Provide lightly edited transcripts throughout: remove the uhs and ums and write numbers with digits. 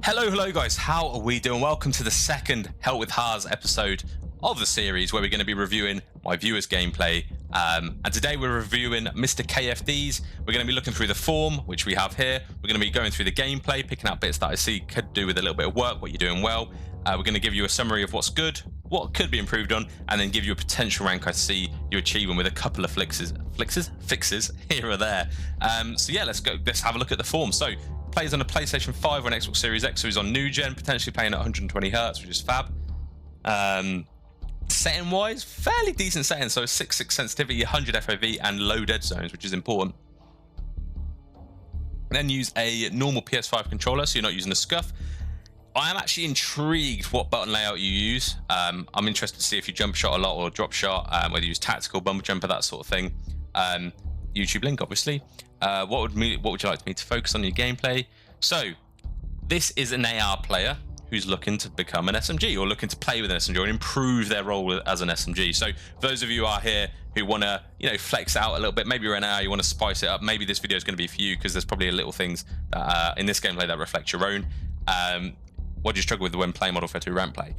Hello guys, how are we doing? Welcome to the second Help with Harrz episode of the series where we're going to be reviewing my viewers gameplay. And today we're reviewing Mr. KFD's. We're going to be looking through the form, which we have here. We're going to be going through the gameplay, picking out bits that I see could do with a little bit of work, what you're doing well. We're going to give you a summary of what's good, what could be improved on, and then give you a potential rank I see you achieving with a couple of fixes here or there. So yeah, let's go. Let's have a look at the form. So plays on a PlayStation 5 or an Xbox Series X, so he's on new gen, potentially playing at 120 Hz, which is fab. Setting wise, fairly decent setting, so 6.6 sensitivity, 100 FOV, and low dead zones, which is important. Then use a normal PS5 controller, so you're not using the scuff. I am actually intrigued what button layout you use. I'm interested to see if you jump shot a lot or drop shot, whether you use tactical, bumper jumper, that sort of thing. YouTube link, obviously. What would you like me to focus on in your gameplay? So, this is an AR player who's looking to become an SMG or looking to play with an SMG or improve their role as an SMG. So, for those of you who are here who want to, flex out a little bit, maybe you're an AR, you want to spice it up, maybe this video is going to be for you because there's probably little things that, in this gameplay that reflect your own. What do you struggle with when playing Model 32 rank play?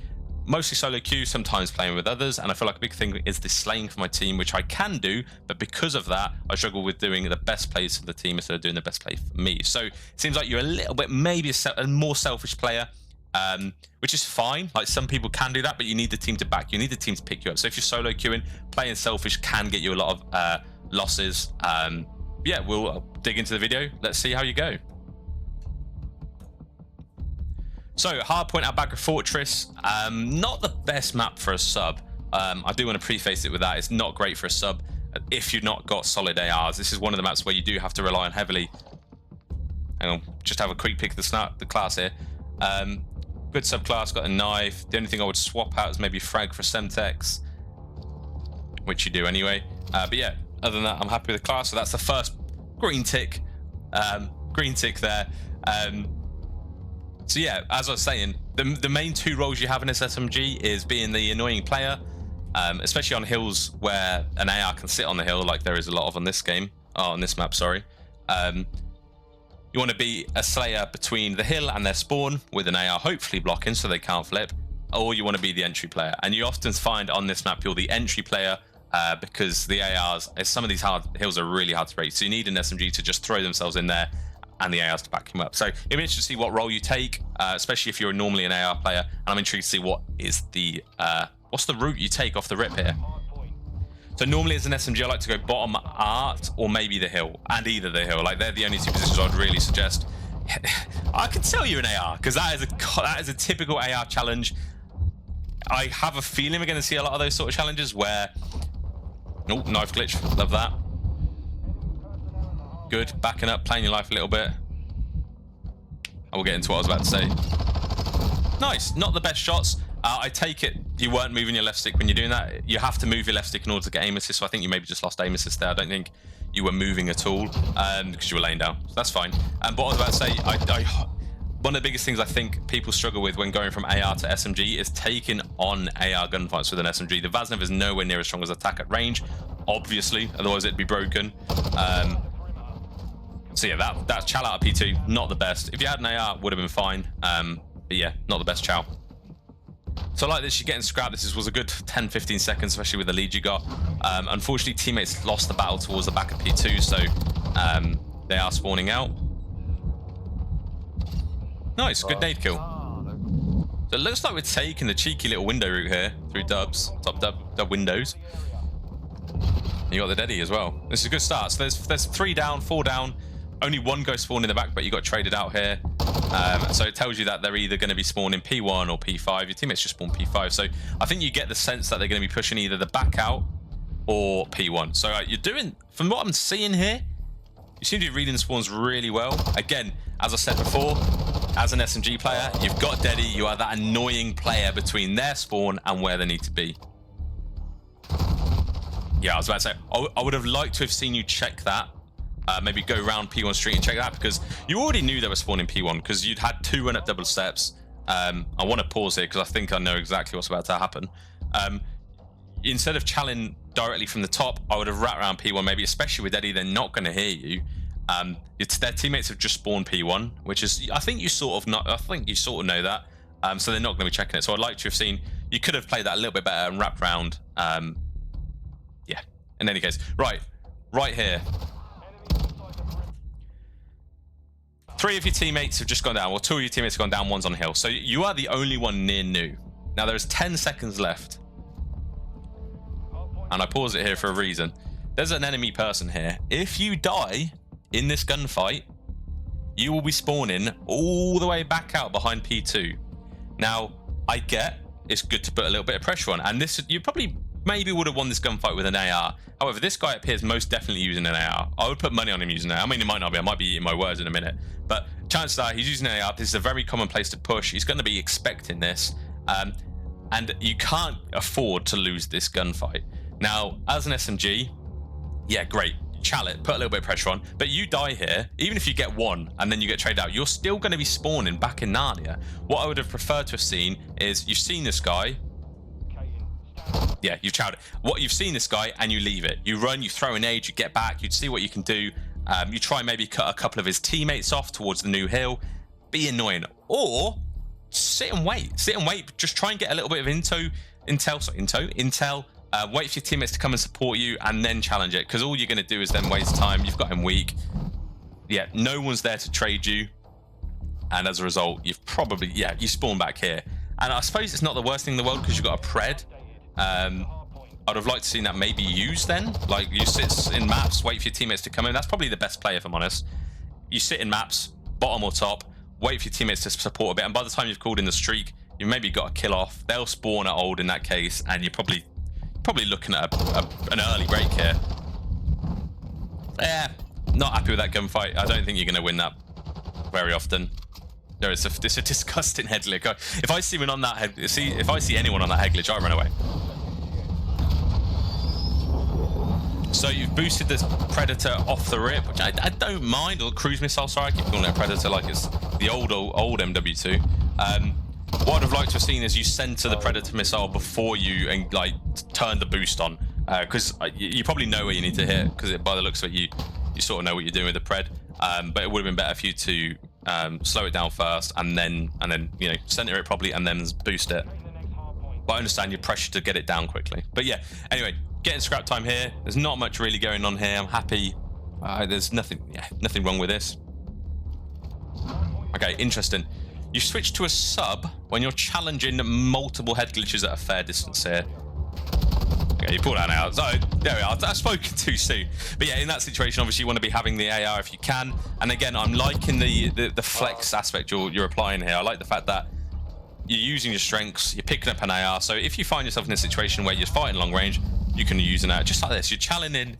Mostly solo queue, sometimes playing with others, and I feel like a big thing is the slaying for my team, which I can do, but because of that, I struggle with doing the best plays for the team instead of doing the best play for me. So it seems like you're a little bit, maybe a more selfish player, which is fine. Like some people can do that, but you need the team to back you, need the team to pick you up. So if you're solo queuing, playing selfish can get you a lot of losses. Yeah, we'll dig into the video. Let's see how you go. So, Hardpoint Albagra Fortress, not the best map for a sub. I do want to preface it with that. It's not great for a sub if you've not got solid ARs. This is one of the maps where you do have to rely on heavily. Hang on, just have a quick pick of the class here. Good subclass, got a knife. The only thing I would swap out is maybe frag for Semtex, which you do anyway. But yeah, other than that, I'm happy with the class. So that's the first green tick. Green tick there. So yeah, as I was saying, the main two roles you have in this SMG is being the annoying player, especially on hills where an AR can sit on the hill, like there is a lot of on this game, on this map, sorry. You want to be a slayer between the hill and their spawn with an AR hopefully blocking so they can't flip, or you want to be the entry player. And you often find on this map you're the entry player because the ARs, some of these hard hills are really hard to break, so you need an SMG to just throw themselves in there and the ARs to back him up. So it'll be interesting to see what role you take, especially if you're normally an AR player. And I'm intrigued to see what is the what's the route you take off the rip here. So normally as an SMG, I like to go bottom art or maybe the hill, and either the hill. Like they're the only two positions I'd really suggest. I can tell you an AR because that is a typical AR challenge. I have a feeling we're going to see a lot of those sort of challenges where, oh, knife glitch, love that. Good, backing up, playing your life a little bit. I will get into what I was about to say. Nice, not the best shots. I take it you weren't moving your left stick when you're doing that. You have to move your left stick in order to get aim assist, so I think you maybe just lost aim assist there. I don't think you were moving at all because you were laying down, so that's fine. But what I was about to say, one of the biggest things I think people struggle with when going from AR to SMG is taking on AR gunfights with an SMG. The Vaznev is nowhere near as strong as attack at range, obviously, otherwise it'd be broken. So yeah, that chow out of P2, not the best. If you had an AR, would have been fine. But yeah, not the best chow. So like this, you're getting scrapped. This was a good 10-15 seconds, especially with the lead you got. Unfortunately, teammates lost the battle towards the back of P2, so they are spawning out. Nice, good nade kill. So it looks like we're taking the cheeky little window route here through dubs, top dub windows. You got the deadie as well. This is a good start. So there's 3 down, 4 down. Only one goes spawn in the back, but you got traded out here. So it tells you that they're either going to be spawning P1 or P5. Your teammates just spawn P5. So I think you get the sense that they're going to be pushing either the back out or P1. So you're doing, from what I'm seeing here, you seem to be reading the spawns really well. Again, as I said before, as an SMG player, you've got deadie. You are that annoying player between their spawn and where they need to be. Yeah, I was about to say, I would have liked to have seen you check that. Maybe go around P1 street and check that because you already knew they were spawning P1 because you'd had 2 run-up double steps. I want to pause here because I think I know exactly what's about to happen. Instead of challenging directly from the top, I would have wrapped around P1 maybe, especially with Eddie, they're not going to hear you. Their teammates have just spawned P1, which is, I think you sort of know that. So they're not going to be checking it. So I'd like to have seen, you could have played that a little bit better and wrapped around. Yeah, in any case. Right here. 3 of your teammates have just gone down. Well, 2 of your teammates have gone down, 1's on hill. So you are the only one near new. Now there's 10 seconds left. And I pause it here for a reason. There's an enemy person here. If you die in this gunfight, you will be spawning all the way back out behind P2. Now, I get it's good to put a little bit of pressure on. And this, you probably maybe would have won this gunfight with an AR. However, this guy appears most definitely using an AR. I would put money on him using an AR. I mean, it might not be. I might be eating my words in a minute. But chances are he's using an AR. This is a very common place to push. He's going to be expecting this. And you can't afford to lose this gunfight. Now, as an SMG, yeah, great. Chal it, put a little bit of pressure on. But you die here, even if you get 1 and then you get traded out, you're still going to be spawning back in Narnia. What I would have preferred to have seen is you've seen this guy. Yeah, you've chowed it. What you've seen this guy and you leave it. You run, you throw an age, you get back, you'd see what you can do. You try and maybe cut a couple of his teammates off towards the new hill. Be annoying. Or sit and wait. Sit and wait. Just try and get a little bit of intel. Wait for your teammates to come and support you and then challenge it. Because all you're going to do is then waste time. You've got him weak. Yeah, no one's there to trade you. And as a result, you've probably, yeah, you spawn back here. And I suppose it's not the worst thing in the world because you've got a pred. I'd have liked to see that maybe used then. Like, you sit in maps, wait for your teammates to come in. That's probably the best play, if I'm honest. You sit in maps, bottom or top, wait for your teammates to support a bit. And by the time you've called in the streak, you've maybe got a kill off. They'll spawn at old in that case, and you're probably looking at an early break here. Yeah, not happy with that gunfight. I don't think you're going to win that very often. It's a disgusting head glitch. If I see anyone on that head glitch, I run away. So you've boosted this Predator off the rip, which I don't mind, or cruise missile. Sorry, I keep calling it a Predator like it's the old MW2. What I'd have liked to have seen is you center the Predator missile before you and like turn the boost on, because you probably know where you need to hit, because by the looks of it, you sort of know what you're doing with the pred. But it would have been better for you to slow it down first and then you know, center it properly and then boost it. But I understand your pressure to get it down quickly. But yeah, anyway, getting scrap time here. There's not much really going on here. I'm happy. There's nothing wrong with this. Okay, interesting. You switch to a sub when you're challenging multiple head glitches at a fair distance here. Okay, you pull that out. So there we are. I've spoken too soon. But yeah, in that situation, obviously you want to be having the AR if you can. And again, I'm liking the flex aspect you're applying here. I like the fact that you're using your strengths, you're picking up an AR. So if you find yourself in a situation where you're fighting long range, you can use an AR just like this. You're challenging.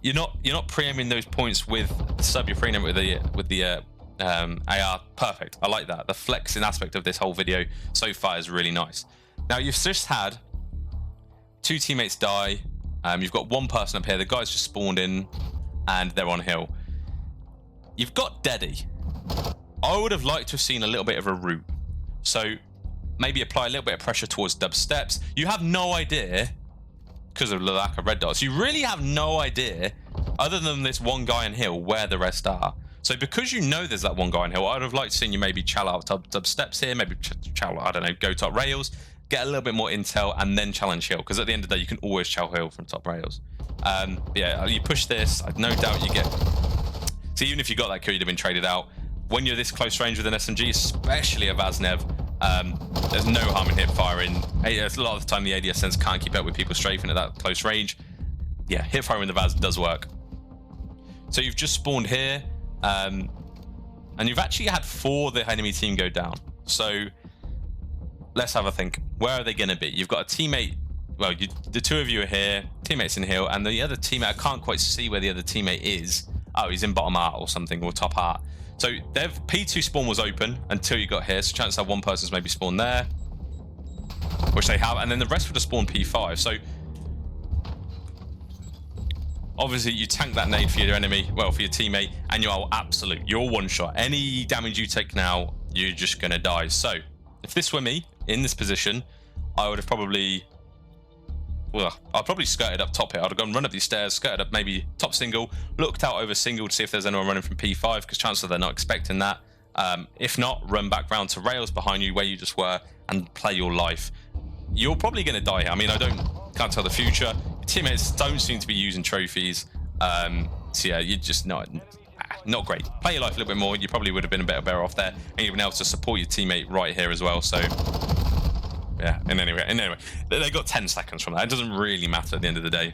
You're not preempting those points with the sub. You're preempting with the AR. Perfect. I like that. The flexing aspect of this whole video so far is really nice. Now you've just had 2 teammates die. You've got 1 person up here. The guy's just spawned in and they're on hill. You've got Deddy. I would have liked to have seen a little bit of a route. So maybe apply a little bit of pressure towards dub steps. You have no idea, because of the lack of red dots, you really have no idea, other than this one guy on hill, where the rest are. So because you know there's that one guy on hill, I'd have liked to see you maybe chow out dub steps here, maybe chow, I don't know, go top rails, get a little bit more intel, and then challenge hill. Because at the end of the day, you can always chow hill from top rails. Yeah, you push this, I've no doubt you get... So even if you got that kill, you'd have been traded out. When you're this close range with an SMG, especially a Vaznev, there's no harm in hip firing. A lot of the time, the ADS sense can't keep up with people strafing at that close range. Yeah, hip firing with the Vaz does work. So you've just spawned here, and you've actually had 4 of the enemy team go down. So let's have a think. Where are they going to be? You've got a teammate. Well, the 2 of you are here. Teammates in hill, and the other teammate, I can't quite see where the other teammate is. Oh, he's in bottom art or something, or top art. So P2 spawn was open until you got here. So chances are 1 person's maybe spawned there, which they have, and then the rest would have spawned P5. So obviously you tank that nade for your enemy, well, for your teammate, and you are absolute. You're one shot. Any damage you take now, you're just gonna die. So if this were me in this position, I would have probably well, I'd probably skirted up top here. I'd have gone run up these stairs, skirted up maybe top single, looked out over single to see if there's anyone running from P5, because chances are they're not expecting that. If not, run back round to rails behind you where you just were and play your life. You're probably going to die here. I mean, can't tell the future. Your teammates don't seem to be using trophies. So yeah, you're just not great. Play your life a little bit more. You probably would have been a bit better off there, and you've been able to support your teammate right here as well. So yeah, and anyway, they got 10 seconds from that. It doesn't really matter at the end of the day.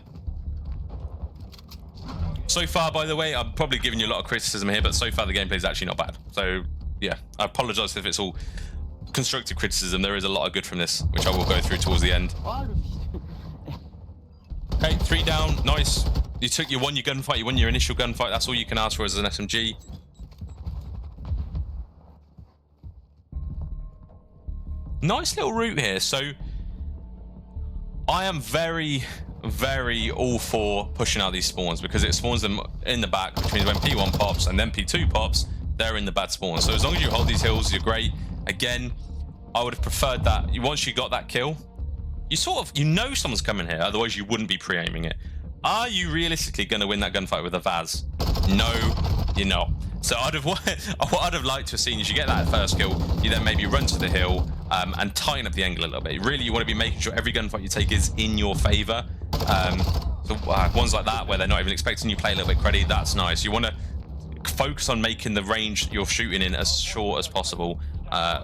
So far, by the way, I'm probably giving you a lot of criticism here, but so far the gameplay is actually not bad. So yeah, I apologize if it's all constructive criticism. There is a lot of good from this, which I will go through towards the end. Okay, 3 down, nice. You won your gunfight, you won your initial gunfight. That's all you can ask for as an SMG. Nice little route here. So I am very all for pushing out these spawns, because it spawns them in the back, which means when P1 pops and then P2 pops, they're in the bad spawn. So as long as you hold these hills, you're great. Again, I would have preferred that once you got that kill, you know someone's coming here, otherwise you wouldn't be pre-aiming it. Are you realistically going to win that gunfight with a Vaz? No, you're not. So what I'd have liked to have seen is you get that first kill, you then maybe run to the hill and tighten up the angle a little bit. Really, you want to be making sure every gunfight you take is in your favor. So ones like that where they're not even expecting you, play a little bit cruddy, that's nice. You want to focus on making the range you're shooting in as short as possible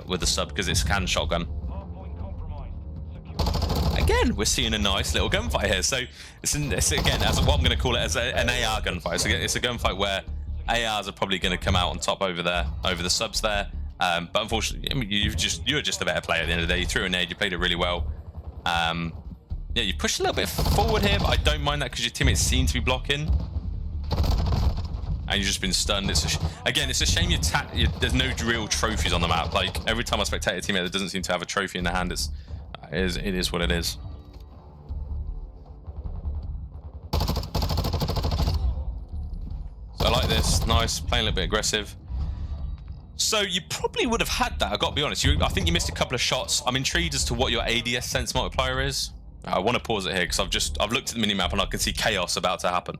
with the sub, because it's a can shotgun. Again, we're seeing a nice little gunfight here. So it's again, as what I'm going to call it, as an AR gunfight. So it's a gunfight where ARs are probably going to come out on top over the subs there. But unfortunately, I mean, you're just a better player at the end of the day. You threw a nade, you played it really well. Yeah, you pushed a little bit forward here, but I don't mind that because your teammates seem to be blocking. And you've just been stunned. Again, it's a shame there's no real trophies on the map. Like, every time I spectate a teammate that doesn't seem to have a trophy in their hand, it is what it is. So I like this. Nice. Playing a little bit aggressive. So you probably would have had that, I've got to be honest. I think you missed a couple of shots. I'm intrigued as to what your ADS sense multiplier is. I want to pause it here because I've looked at the minimap and I can see chaos about to happen.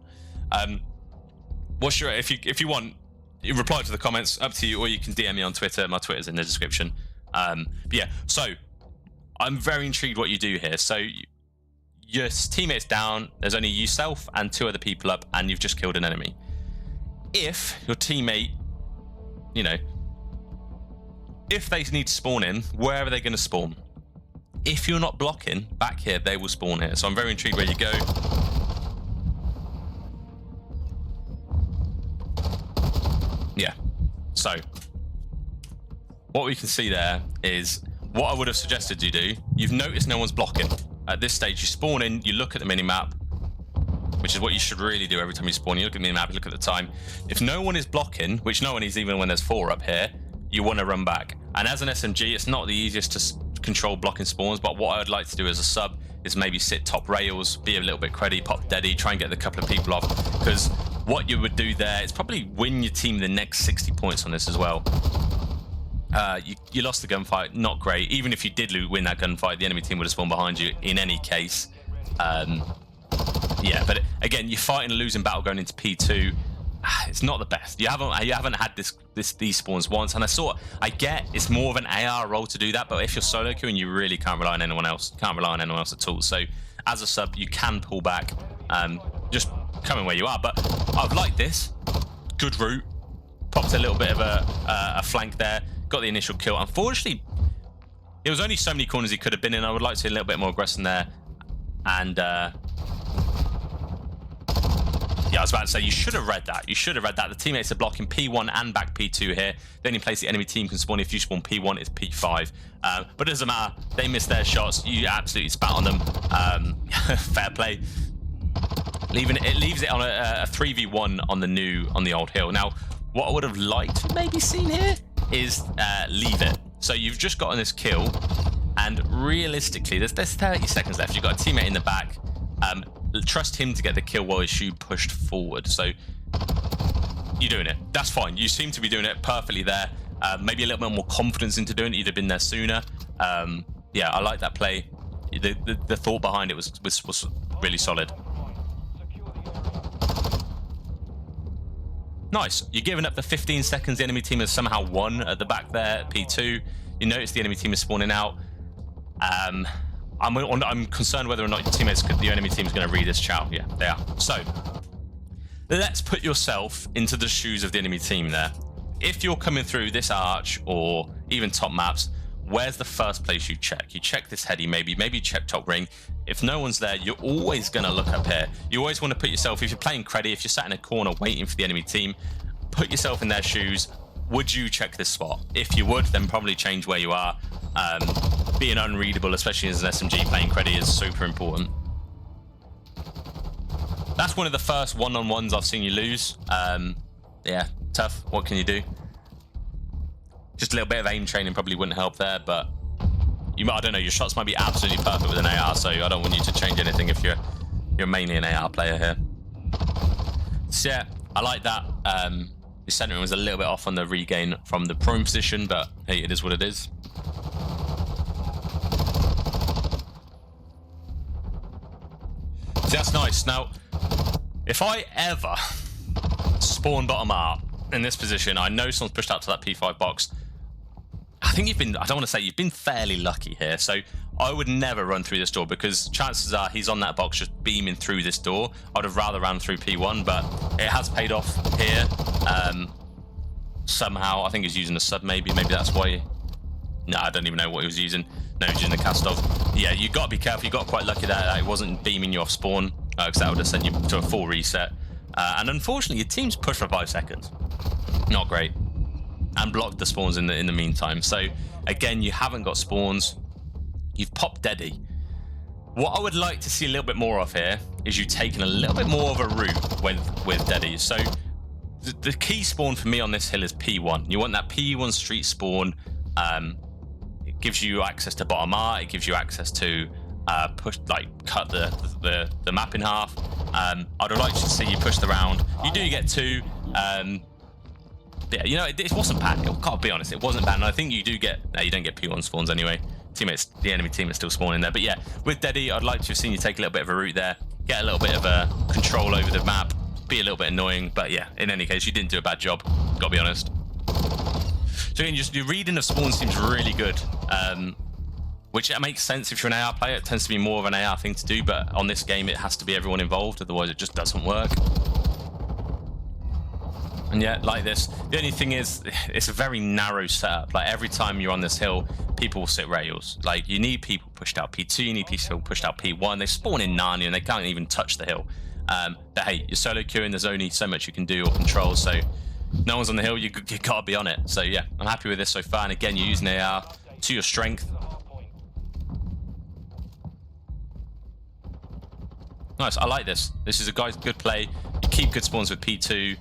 What's your, if you want, you reply to the comments, up to you, or you can DM me on Twitter. My Twitter's in the description. But yeah, so I'm very intrigued what you do here. So your teammate's down, there's only yourself and 2 other people up, and you've just killed an enemy. If your teammate, you know, if they need to spawn in, where are they going to spawn? If you're not blocking back here, they will spawn here. So I'm very intrigued where you go. Yeah. So what we can see there is what I would have suggested you do. You've noticed no one's blocking. At this stage, you spawn in, you look at the minimap, which is what you should really do every time you spawn. You look at the minimap, you look at the time. If no one is blocking, which no one is even when there's 4 up here, you want to run back. And as an SMG, it's not the easiest to control blocking spawns, but what I would like to do as a sub is maybe sit top rails, be a little bit cruddy, pop deady, try and get the couple of people off. Because what you would do there is probably win your team the next 60 points on this as well. You lost the gunfight, not great. Even if you did win that gunfight, the enemy team would have spawned behind you in any case. Yeah, but again, you're fighting a losing battle going into P2. It's not the best. You haven't had these spawns once, and I get it's more of an AR role to do that, but if you're solo queuing, you really can't rely on anyone else. Can't rely on anyone else at all. So as a sub, you can pull back, just come in where you are. But I've liked this. Good route. Popped a little bit of a flank there. Got the initial kill. Unfortunately, there was only so many corners he could have been in. I would like to see a little bit more aggression there. And yeah, I was about to say, you should have read that. You should have read that. The teammates are blocking P1 and back P2 here. The only place the enemy team can spawn if you spawn P1 is P5. But it doesn't matter. They missed their shots. You absolutely spat on them. Fair play. It leaves it on a 3v1 on the old hill. Now, what I would have liked to maybe seen here is leave it. So you've just gotten this kill, and realistically, there's 30 seconds left. You've got a teammate in the back. Trust him to get the kill while his shoe pushed forward. So you're doing it. That's fine. You seem to be doing it perfectly there. Maybe a little bit more confidence into doing it. You'd have been there sooner. Yeah, I like that play. the thought behind it was really solid. Nice. You're giving up the 15 seconds. The enemy team has somehow won at the back there. P2. You notice the enemy team is spawning out. I'm concerned whether or not the enemy team is going to read this chat. Yeah, they are. So let's put yourself into the shoes of the enemy team there. If you're coming through this arch or even top maps, where's the first place you check? You check this heady, maybe you check top ring. If no one's there, you're always going to look up here. You always want to put yourself, if you're playing Creddy, if you're sat in a corner waiting for the enemy team, put yourself in their shoes. Would you check this spot? If you would, then probably change where you are. Being unreadable, especially as an SMG playing Creddy, is super important. That's one of the first one-on-ones I've seen you lose. Yeah, tough. What can you do? Just a little bit of aim training probably wouldn't help there, but I don't know, your shots might be absolutely perfect with an AR, so I don't want you to change anything if you're mainly an AR player here. So yeah, I like that. The centering was a little bit off on the regain from the prone position, but hey, it is what it is. So that's nice. Now, if I ever spawn bottom art in this position, I know someone's pushed out to that P5 box. I think I don't want to say you've been fairly lucky here. So I would never run through this door because chances are he's on that box just beaming through this door. I'd have rather ran through P1, but it has paid off here. Somehow, I think he's using a sub maybe that's why. No, I don't even know what he was using. No, he's using the cast off. Yeah, you got to be careful. You got quite lucky that it wasn't beaming you off spawn because that would have sent you to a full reset. And unfortunately, your team's pushed for 5 seconds. Not great. And blocked the spawns in the meantime. So again, you haven't got spawns. You've popped Deddy. What I would like to see a little bit more of here is you taking a little bit more of a route with Deddy. So the key spawn for me on this hill is P1. You want that P1 street spawn. It gives you access to bottom art. It gives you access to cut the map in half. I'd like to see you push the round. You do get 2. Yeah, you know, it wasn't bad. I can't be honest, it wasn't bad. And I think you do get, no, you don't get P1 spawns anyway. The enemy team is still spawning there. But yeah, with Deddy, I'd like to have seen you take a little bit of a route there, get a little bit of a control over the map, be a little bit annoying. But yeah, in any case, you didn't do a bad job. Gotta be honest. So again, just your reading of spawns seems really good. Which makes sense if you're an AR player. It tends to be more of an AR thing to do. But on this game, it has to be everyone involved. Otherwise, it just doesn't work. And yeah, like this. The only thing is, it's a very narrow setup. Like every time you're on this hill, people will sit rails. Like you need people pushed out P2, you need people pushed out P1. They spawn in Narnia and they can't even touch the hill. But hey, you're solo queuing. There's only so much you can do or control. So no one's on the hill. You gotta be on it. So yeah, I'm happy with this so far. And again, you're using AR to your strength. Nice. I like this. This is a good play. You keep good spawns with P2.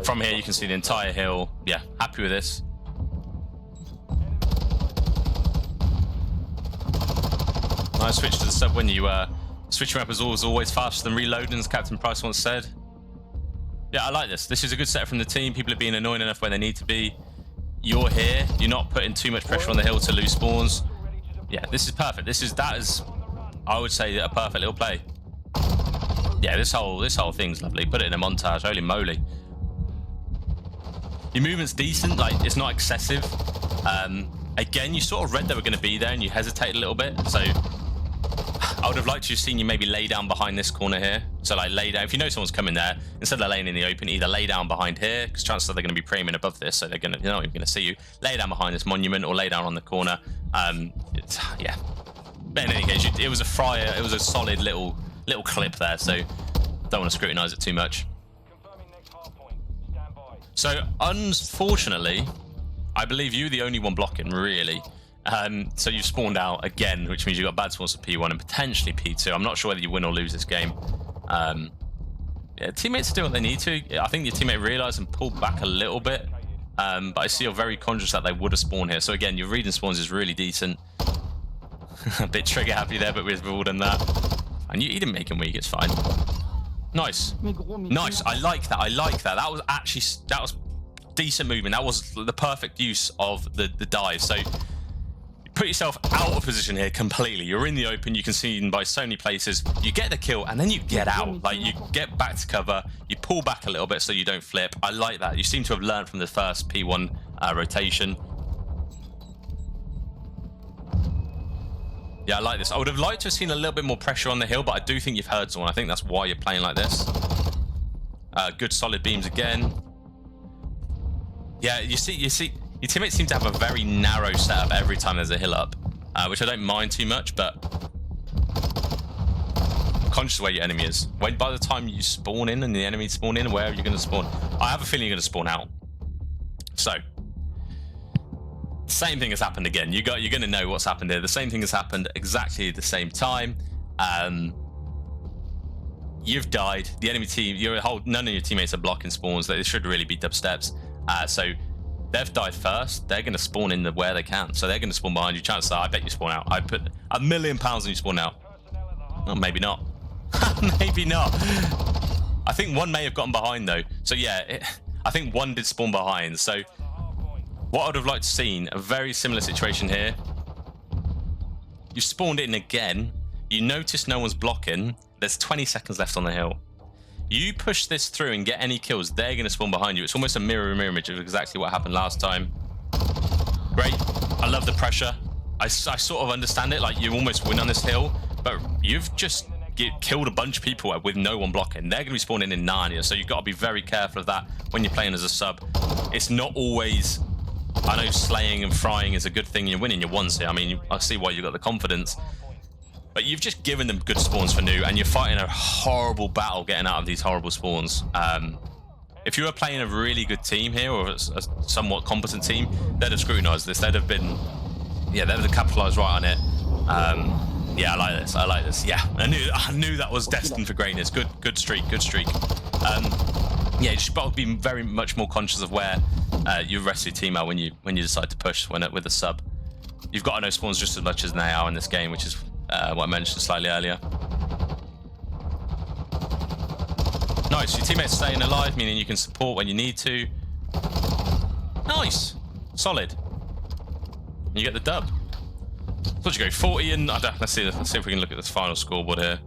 From here you can see the entire hill. Yeah, happy with this. Nice switch to the sub when you switching up is always faster than reloading, as Captain Price once said. Yeah, I like this. This is a good set from the team. People are being annoying enough when they need to be. You're here. You're not putting too much pressure on the hill to lose spawns. Yeah, this is perfect. That is I would say a perfect little play. Yeah, this whole thing's lovely. Put it in a montage. Holy moly. Your movement's decent. Like, it's not excessive. Again, you sort of read they were going to be there and you hesitated a little bit. So I would have liked to have seen you maybe lay down behind this corner here. So like lay down. If you know someone's coming there, instead of laying in the open, either lay down behind here, because chances are they're going to be priming above this, so they're not even going to see you. Lay down behind this monument or lay down on the corner. Yeah. But in any case, it was a fryer. It was a solid little clip there, so don't want to scrutinize it too much. So unfortunately, I believe you're the only one blocking, really. So you've spawned out again, which means you've got bad spawns for P1 and potentially P2. I'm not sure whether you win or lose this game. Yeah, teammates do what they need to. I think your teammate realized and pulled back a little bit. But I see you're very conscious that they would have spawned here. So again, your reading spawns is really decent. A bit trigger happy there, but we've all done that. And you didn't make him weak, it's fine. Nice. Nice, I like that, That was decent movement. That was the perfect use of the dive. So put yourself out of position here completely. You're in the open, you can see them by so many places. You get the kill, and then you get out. Like, you get back to cover, you pull back a little bit so you don't flip. I like that. You seem to have learned from the first P1 rotation. Yeah, I like this. I would have liked to have seen a little bit more pressure on the hill, but I do think you've heard someone. I think that's why you're playing like this. Good solid beams again. Yeah, you see, your teammates seem to have a very narrow setup every time there's a hill up, which I don't mind too much, but I'm conscious of where your enemy is. When by the time you spawn in and the enemy spawn in, where are you going to spawn? I have a feeling you're going to spawn out. So, same thing has happened again. You're going to know what's happened here. The same thing has happened exactly at the same time. You've died. The enemy team, none of your teammates are blocking spawns. They should really be dubsteps. So they've died first. They're going to spawn in where they can. So they're going to spawn behind you. Chances are, I bet you spawn out. I put £1 million on you spawn out. Well, maybe not. Maybe not. I think one may have gotten behind though. So yeah, I think one did spawn behind. So what I would have liked to seen, a very similar situation here. You spawned in again. You notice no one's blocking. There's 20 seconds left on the hill. You push this through and get any kills, they're going to spawn behind you. It's almost a mirror image of exactly what happened last time. Great. I love the pressure. I sort of understand it. Like, you almost win on this hill, but you've just killed a bunch of people with no one blocking. They're going to be spawning in Narnia, so you've got to be very careful of that when you're playing as a sub. It's not always... I know slaying and frying is a good thing. You're winning your ones here. I mean, I see why you've got the confidence. But you've just given them good spawns for new, and you're fighting a horrible battle getting out of these horrible spawns. If you were playing a really good team here, or a somewhat competent team, they'd have scrutinised this. They'd have been... Yeah, they'd have capitalised right on it. Yeah, I like this. I like this. Yeah, I knew that was destined for greatness. Good streak. Good streak. Yeah, you should probably be very much more conscious of where you rest your team out when you decide to push with a sub. You've got to know spawns just as much as they are in this game, which is what I mentioned slightly earlier. Nice, your teammates staying alive, meaning you can support when you need to. Nice, solid. You get the dub. So you go 40 and let's see if we can look at this final scoreboard here.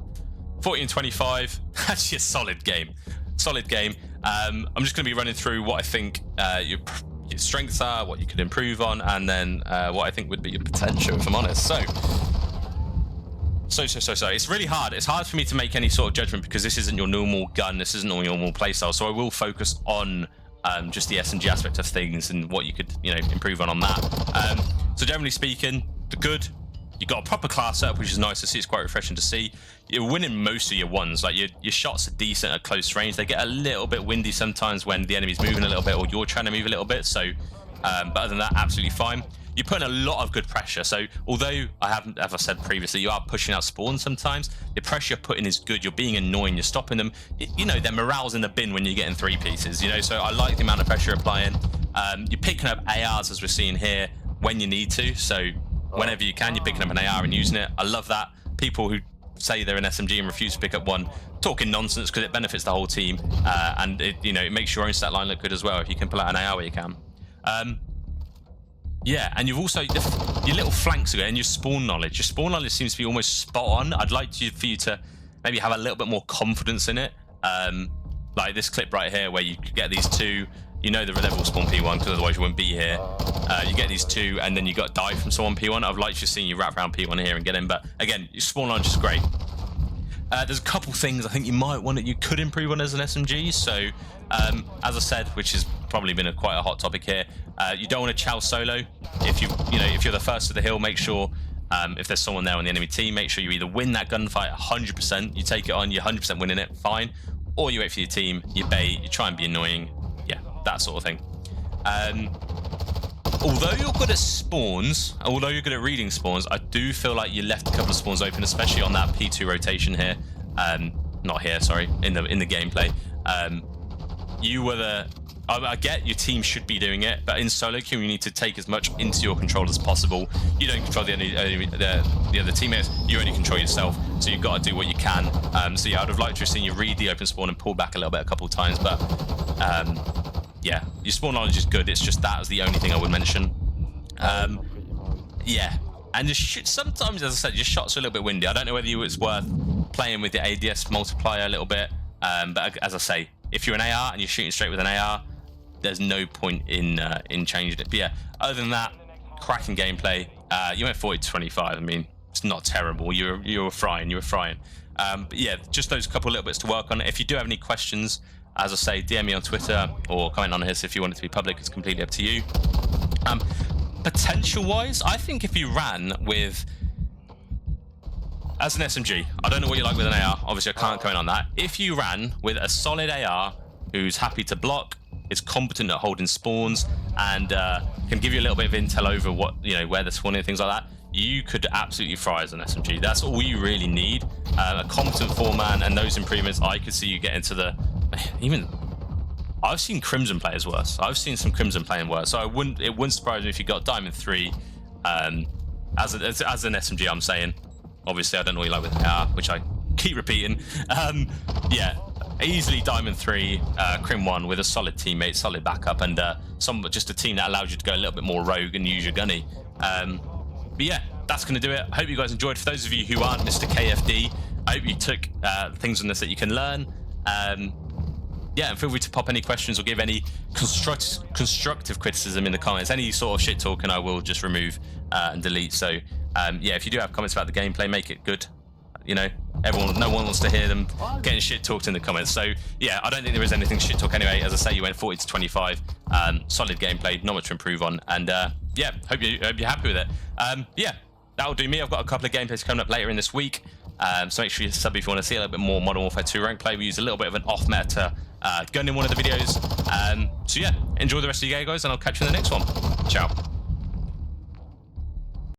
40 and 25. That's just solid game. Solid game. I'm just going to be running through what I think your strengths are, what you could improve on, and then what I think would be your potential, if I'm honest. So it's really hard. It's hard for me to make any sort of judgment because this isn't your normal gun. This isn't your normal playstyle. So I will focus on just the SMG aspect of things and what you could, improve on that. So generally speaking, the good. You got a proper class setup, which is nice to see. It's quite refreshing to see. You're winning most of your ones. Like your shots are decent at close range. They get a little bit windy sometimes when the enemy's moving a little bit or you're trying to move a little bit. So, but other than that, absolutely fine. You're putting a lot of good pressure. So although I haven't, as I said previously, you are pushing out spawns sometimes, the pressure you're putting is good. You're being annoying. You're stopping them. Their morale's in the bin when you're getting 3 pieces. So I like the amount of pressure you're applying. You're picking up ARs as we're seeing here when you need to. So whenever you can, you're picking up an AR and using it. I love that. People who say they're an SMG and refuse to pick up one, talking nonsense because it benefits the whole team. And it makes your own stat line look good as well if you can pull out an AR where you can. Yeah, and you've also your little flanks again, and your spawn knowledge. Your spawn knowledge seems to be almost spot on. I'd like for you to maybe have a little bit more confidence in it. Like this clip right here where you get these 2. The level spawn P1 because otherwise you wouldn't be here. You get these 2 and then you got to die from someone P1. I'd like to see you wrap around P1 here and get in, but again, your spawn launch is great. There's a couple things I think you could improve on as an SMG. So as I said, which has probably been quite a hot topic here, you don't want to chow solo. If you're the first to the hill, make sure if there's someone there on the enemy team, make sure you either win that gunfight 100%, you take it on, you're 100% winning it, fine, or you wait for your team, you bait, you try and be annoying. That sort of thing. Although you're good at spawns, although you're good at reading spawns, I do feel like you left a couple of spawns open, especially on that P2 rotation here. Not here, sorry, in the gameplay. You were I get your team should be doing it, but in solo queue you need to take as much into your control as possible. You don't control the other teammates, you only control yourself, so you've got to do what you can. So yeah, I'd have liked to have seen you read the open spawn and pull back a little bit a couple of times, but yeah, your spawn knowledge is good. It's just that is the only thing I would mention. Yeah, And sometimes, as I said, your shots are a little bit windy. I don't know whether it's worth playing with the ADS multiplier a little bit. But as I say, if you're an AR and you're shooting straight with an AR, there's no point in changing it. But yeah, other than that, cracking gameplay. You went 40 to 25. I mean, it's not terrible. You were frying. But yeah, just those couple little bits to work on. If you do have any questions, as I say, DM me on Twitter or comment on Harrz if you want it to be public. It's completely up to you. Potential-wise, I think if you ran with, as an SMG, I don't know what you like with an AR. Obviously, I can't comment on that. If you ran with a solid AR who's happy to block, is competent at holding spawns, and can give you a little bit of intel over what, where they're spawning and things like that, you could absolutely fry as an SMG. That's all you really need. A competent 4-man and those improvements, I could see you get into the I've seen Crimson players worse. I've seen some Crimson playing worse. So it wouldn't surprise me if you got Diamond 3 as an SMG. I'm saying, obviously, I don't know what you like with AR, which I keep repeating. Yeah, easily Diamond 3, Crim 1 with a solid teammate, solid backup, and just a team that allows you to go a little bit more rogue and use your gunny. But yeah, that's going to do it. I hope you guys enjoyed. For those of you who aren't Mr. KFD, I hope you took things from this that you can learn. Yeah, and feel free to pop any questions or give any constructive criticism in the comments. Any sort of shit talking, I will just remove and delete. So yeah, if you do have comments about the gameplay, make it good. No one wants to hear them getting shit talked in the comments. So yeah, I don't think there is anything shit talk anyway. As I say, you went 40 to 25. Solid gameplay, not much to improve on. And yeah, hope you're happy with it. Yeah, that'll do me. I've got a couple of gameplays coming up later in this week. So make sure you sub if you want to see a little bit more Modern Warfare 2 rank play. We use a little bit of an off-meta gun in one of the videos. So yeah, enjoy the rest of your day, guys, and I'll catch you in the next one. Ciao.